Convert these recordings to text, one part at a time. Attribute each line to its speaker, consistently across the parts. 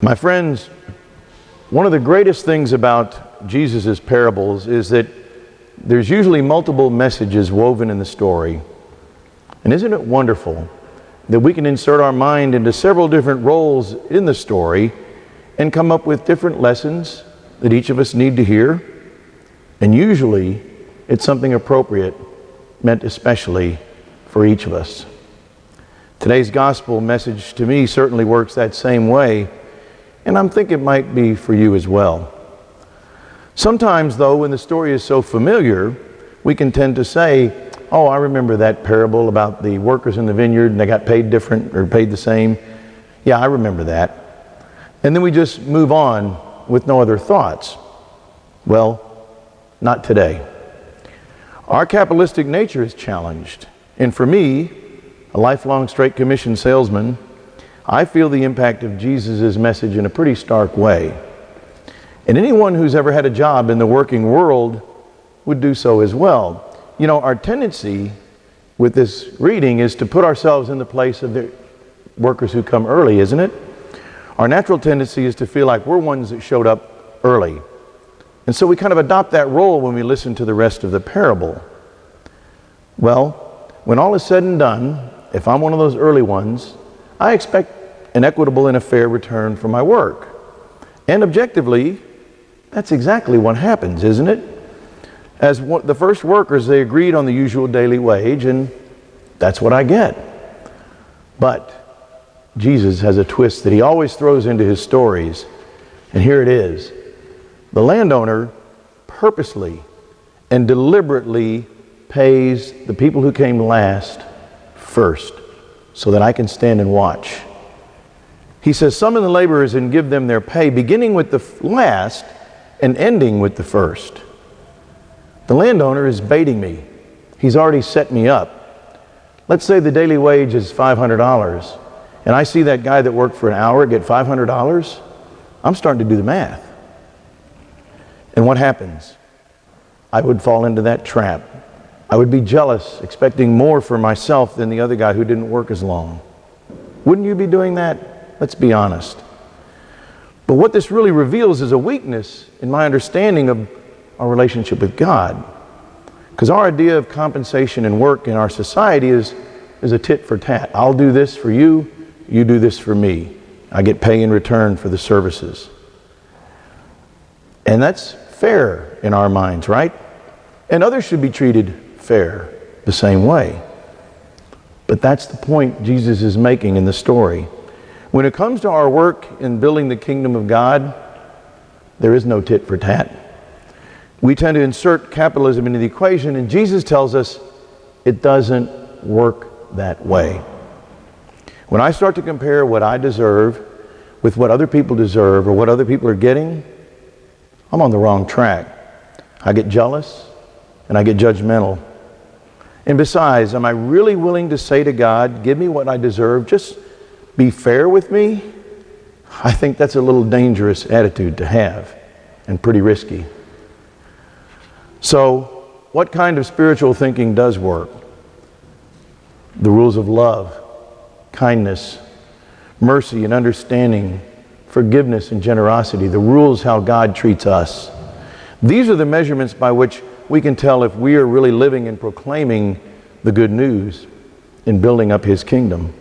Speaker 1: My friends, one of the greatest things about Jesus' parables is that there's usually multiple messages woven in the story. And isn't it wonderful that we can insert our mind into several different roles in the story and come up with different lessons that each of us need to hear? And usually it's something appropriate, meant especially for each of us. Today's gospel message to me certainly works that same way, and I'm thinking it might be for you as well. Sometimes, though, when the story is so familiar, we can tend to say, oh, I remember that parable about the workers in the vineyard and they got paid different or paid the same. Yeah, I remember that. And then we just move on with no other thoughts. Well, not today. Our capitalistic nature is challenged. And for me, a lifelong straight commission salesman, I feel the impact of Jesus' message in a pretty stark way. And anyone who's ever had a job in the working world would do so as well. You know, our tendency with this reading is to put ourselves in the place of the workers who come early, isn't it? Our natural tendency is to feel like we're ones that showed up early. And so we kind of adopt that role when we listen to the rest of the parable. Well, when all is said and done, if I'm one of those early ones, I expect an equitable and a fair return for my work. And objectively, that's exactly what happens, isn't it? As the first workers, they agreed on the usual daily wage, and that's what I get. But Jesus has a twist that he always throws into his stories, and here it is. The landowner purposely and deliberately pays the people who came last first, so that I can stand and watch. He says, summon the laborers and give them their pay, beginning with the last and ending with the first. The landowner is baiting me. He's already set me up. Let's say the daily wage is $500, and I see that guy that worked for an hour get $500. I'm starting to do the math. And what happens? I would fall into that trap. I would be jealous, expecting more for myself than the other guy who didn't work as long. Wouldn't you be doing that? Let's be honest. But what this really reveals is a weakness in my understanding of our relationship with God. Because our idea of compensation and work in our society is a tit for tat. I'll do this for you, you do this for me. I get pay in return for the services. And that's fair in our minds, right? And others should be treated fair the same way. But that's the point Jesus is making in the story. When it comes to our work in building the kingdom of God, there is no tit for tat. We tend to insert capitalism into the equation, and Jesus tells us it doesn't work that way. When I start to compare what I deserve with what other people deserve or what other people are getting, I'm on the wrong track. I get jealous and I get judgmental. And besides, am I really willing to say to God, give me what I deserve, just be fair with me? I think that's a little dangerous attitude to have and pretty risky. So, what kind of spiritual thinking does work? The rules of love, kindness, mercy and understanding, forgiveness and generosity, the rules how God treats us. These are the measurements by which we can tell if we are really living and proclaiming the good news in building up his kingdom.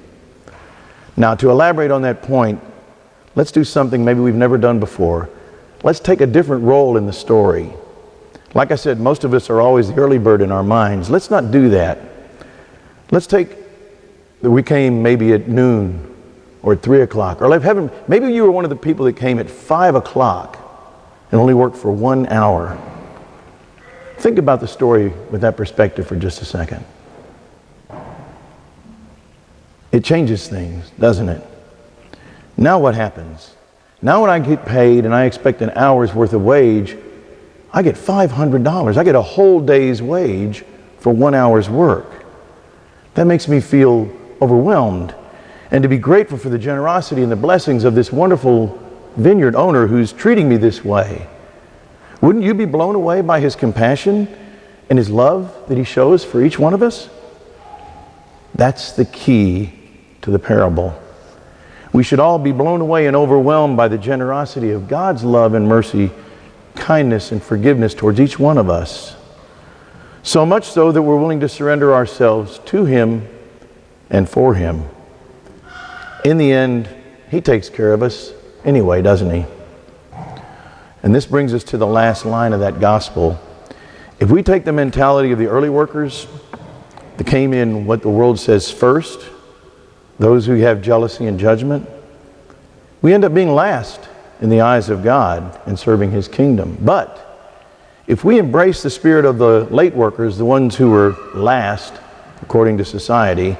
Speaker 1: Now, to elaborate on that point, let's do something maybe we've never done before. Let's take a different role in the story. Like I said, most of us are always the early bird in our minds. Let's not do that. Let's take that we came maybe at noon or at 3 o'clock, or maybe you were one of the people that came at 5 o'clock and only worked for 1 hour. Think about the story with that perspective for just a second. It changes things, doesn't it? Now what happens? Now when I get paid and I expect an hour's worth of wage, I get $500. I get a whole day's wage for 1 hour's work. That makes me feel overwhelmed. And to be grateful for the generosity and the blessings of this wonderful vineyard owner who's treating me this way. Wouldn't you be blown away by his compassion and his love that he shows for each one of us? That's the key to the parable. We should all be blown away and overwhelmed by the generosity of God's love and mercy, kindness and forgiveness towards each one of us. So much so that we're willing to surrender ourselves to Him and for Him. In the end, He takes care of us anyway, doesn't He? And this brings us to the last line of that gospel. If we take the mentality of the early workers that came in what the world says first, those who have jealousy and judgment, we end up being last in the eyes of God in serving His kingdom. But if we embrace the spirit of the late workers, the ones who were last according to society,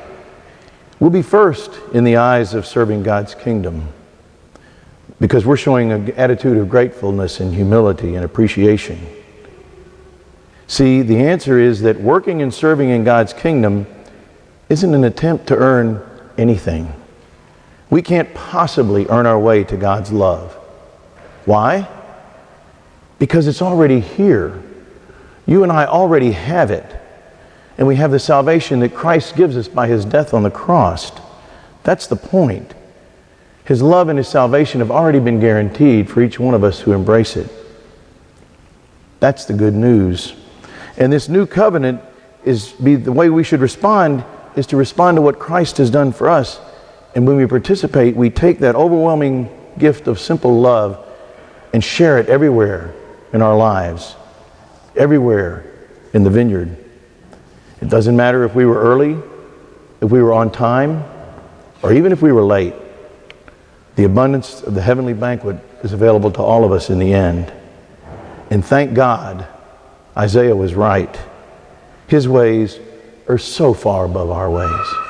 Speaker 1: we'll be first in the eyes of serving God's kingdom, because we're showing an attitude of gratefulness and humility and appreciation. See, the answer is that working and serving in God's kingdom isn't an attempt to earn anything. We can't possibly earn our way to God's love. Why? Because it's already here. You and I already have it. And we have the salvation that Christ gives us by His death on the cross. That's the point. His love and His salvation have already been guaranteed for each one of us who embrace it. That's the good news. And this new covenant the way we should respond is to respond to what Christ has done for us. And when we participate, we take that overwhelming gift of simple love and share it everywhere in our lives, everywhere in the vineyard. It doesn't matter if we were early, if we were on time, or even if we were late. The abundance of the heavenly banquet is available to all of us in the end. And thank God, Isaiah was right. His ways are so far above our ways.